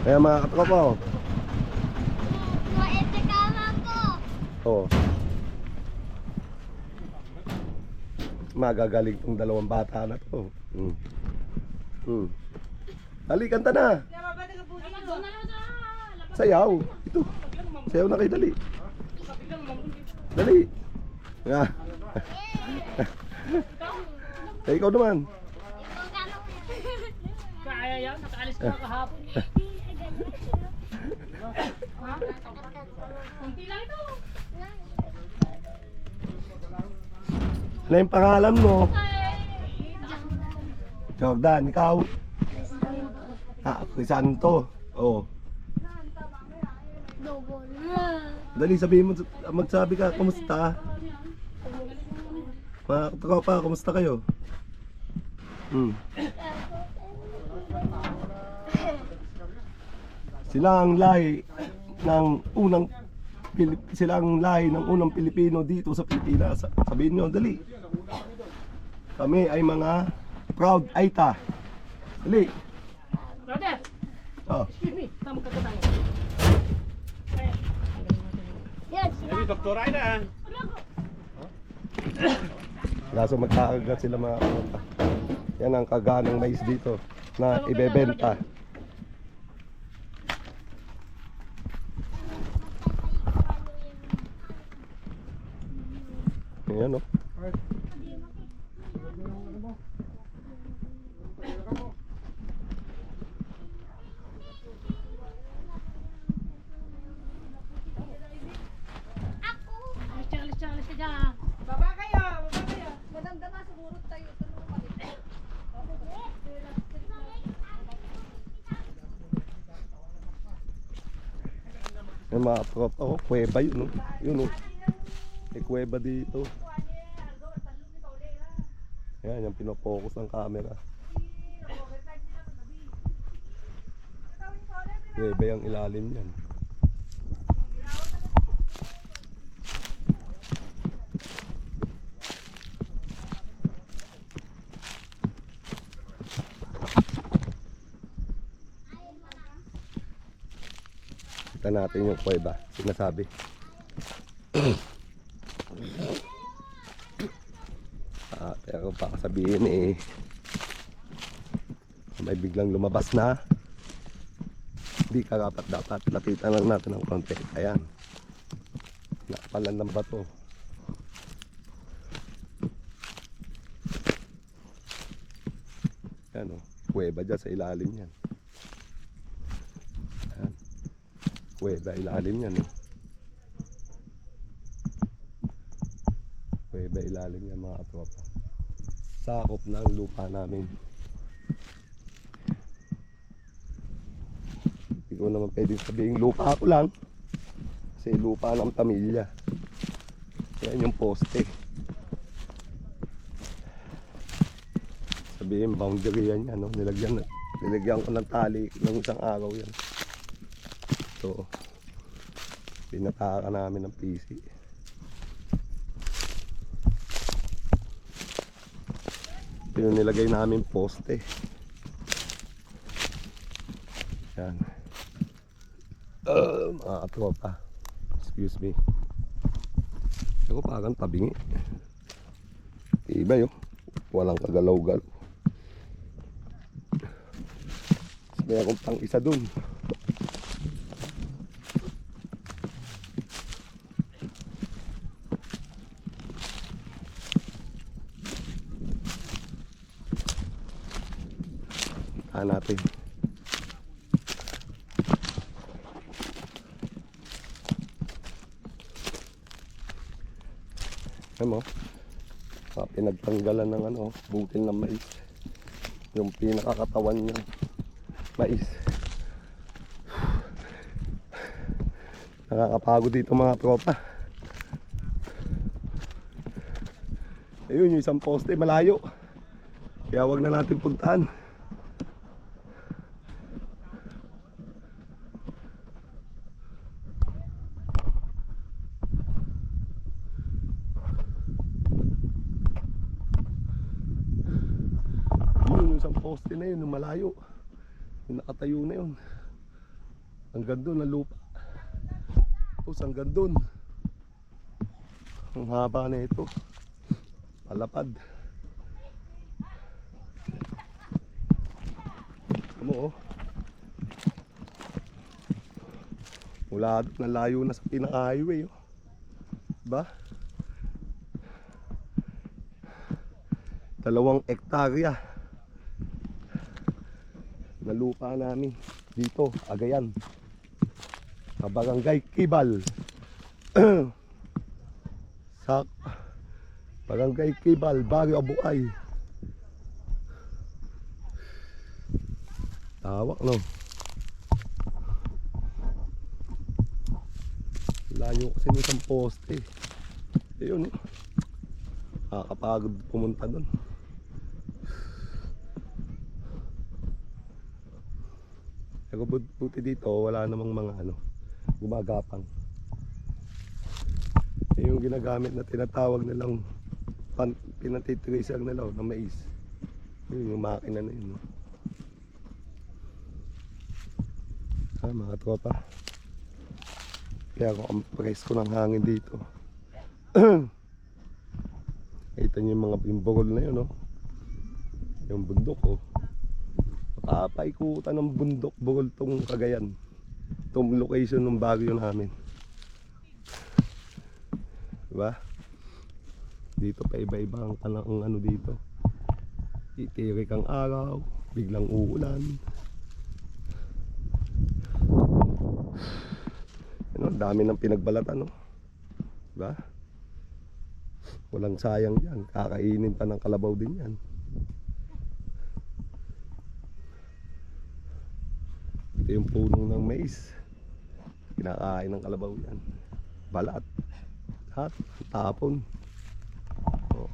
Kaya mga katropa, oh. Maete kama ko. Oh. Magagaling tong dalawang bata na to. Dali, kanta na. Sayaw. Ito. Sayaw na kayo, dali. Dali. Nga. Eh, ikaw naman. Kaya yan, nakaalis ka kahapon. Kunti lang ito. Ano yung pangalan mo? Jordan, ikaw? Crisanto. Oh. Dali, sabihin mo, magsabi ka, kumusta? Mga tropa, kumusta kayo? Sila ang lahi ng unang Pilipino dito sa Pilipinas. Sabihin nyo, dali. Kami ay mga proud Aita. Dali. Brother, Oh. excuse me, tama ka tayo. Doktor Aida. Kaso magkakagat sila mga tropa. Yan ang kaganang mais dito na ibebenta. Ayan, oh. Alis ka dyan. Baba kayo, baba kayo. Madamdama siguro tayo. Tulungan pa rin. Yung mga tropa, oh, kuweba yun, oh. Yun, oh. May kuweba dito. Yan, yung pinopokus ng camera. Kuweba yung ilalim yan. Kita natin yung kuweba, sinasabi. Pero baka sabihin eh, may biglang lumabas na. Hindi ka dapat lapitan lang natin ng konti. Ayan, nakapalan ng bato. Ayan, oh, kuweba dyan sa ilalim yan. Ayan, kuweba ilalim yan, oh. Kuweba ilalim yan, mga tropa. Sakop ng lupa namin. Hindi ko naman pwedeng sabihin lupa ko lang, kasi lupa ng pamilya. Yan yung poste. Sabihin boundary yan, ano, nilagyan ko ng tali ng isang araw yan. So pinataka namin ng PC. Yung nilagay namin poste. Yan. Mga katropa, excuse me. Ako parang tabingi. Iba yun, walang kagalaw-galaw. May akong pang isa dun. Natin. Alam mo, pinagtanggalan ng ano, butil ng mais. Yung pinakakatawan niya mais. Nakakapagod dito mga tropa. Ayun, yung isang poste malayo. Kaya wag na natin puntaan. Yun, yung isang poste na yun, yung malayo. Yung nakatayo na yun. Hanggang doon ang lupa. Tapos hanggang doon. Ang haba na ito. Palapad. Ano oh. Mula doon, nalayo na sa pinaka-highway oh. Diba? 2 hektarya na lupa namin dito, Agayan, sa Barangay Kibal. Sa Barangay Kibal, Barrio Abuay. Tawak no. Layo kasi ng isang poste. Ayun no. Nakakapagod pumunta doon. Pero buti dito wala namang mga gumagapang. Yung ginagamit na tinatawag nilang pinatitracer nila na mais. Yung makina na yun. Mga tropa. Kaya ako ang presko ng hangin dito. Kita niyo yung mga bimborol na yun, no? Yung bundok, oh. Papaikutan ng bundok, burol tong Cagayan. Itong location ng bagyo namin. Diba? Dito pa iba-iba ang dito. Titirik ang araw, biglang uulan. Dami ng pinagbalatan, no? Diba? Walang sayang yan. Kakainin pa ng kalabaw din yan. Ito yung puno ng mais. Kinakain ng kalabaw yan. Balat. Lahat. Tapon. Oh.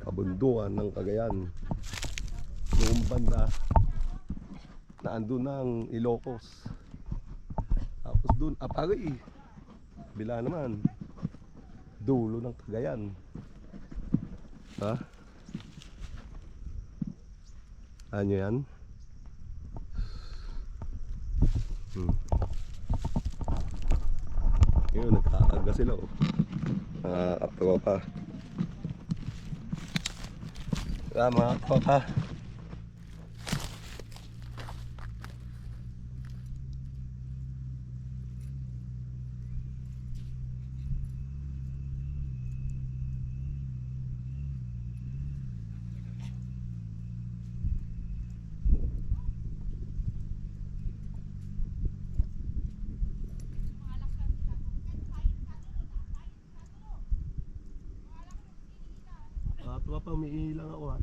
Kabunduan ng Cagayan. Noong banda naandun ng Ilocos. Tapos dun Apari. Bila naman dulo ng Cagayan. Ha? Ano yan? Yun, nagkakaga sila oh. Katropa. Mga katropa. Pa umiilang ako ha.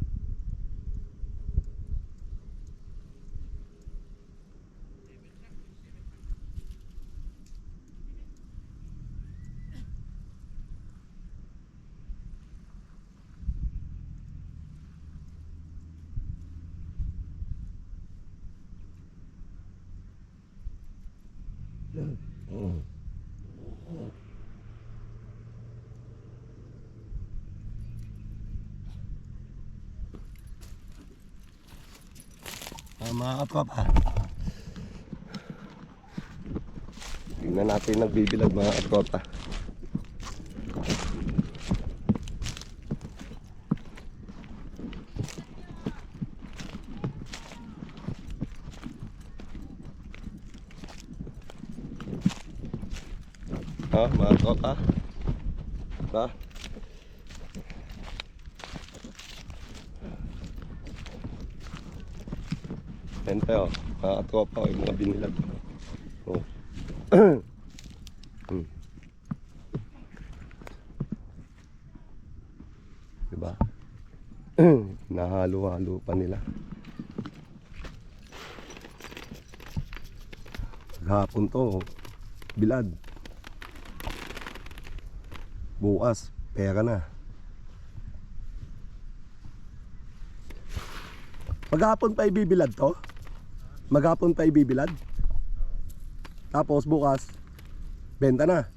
Mga katropa, tingnan natin nagbibilag mga katropa. Mga katropa, ba? Ente oh, mga tropa yung mga binilag. Oh. Diba? Nahalo-halo pa nila. Maghapon to, bilad. Bukas, pera na. Maghapon pa ibibilad to? Maghapon pa ibibilad? Tapos bukas, benta na.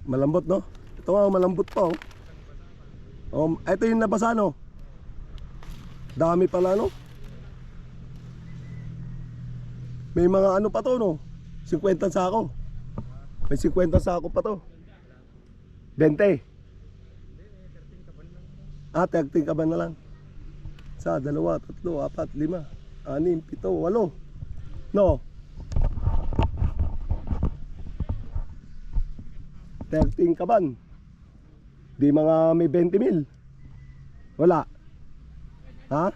Malambot no? Ito nga malambot pa oh. Ito yung nabasa, no? Dami pala, no? May mga ano pa to, no? 50 sako. May 50 sako pa to. 20. 13 kaban na lang. Sa 2, 3, 4, 5, 6, 7, 8. No? 13 kaban. Di mga may 20 mil. Wala. Ha?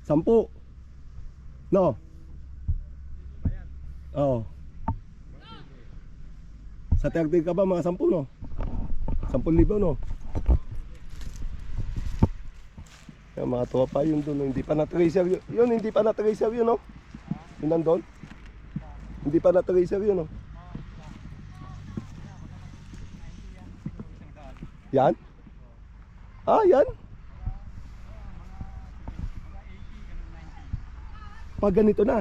10. No? Oo. Sa 13 ka ba mga 10, no? 10,000, no? Yung mga tropa yun doon, no? Hindi pa na-tracer yun, hindi pa na-tracer yun, no? Yun nandun? Hindi pa na-tracer yun, no? Yan? Yan? Pag ganito na.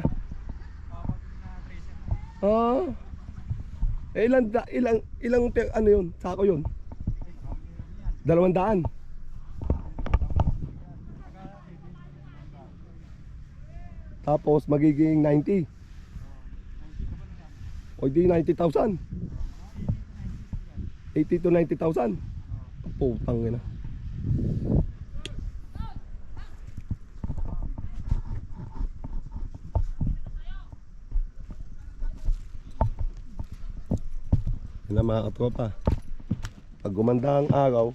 Ilang ano yun? Sako yun? 200. Tapos magiging 90. O di 90,000. 80 to 90,000. Putang ina. Yan ang mga katropa. Pag gumanda ang araw,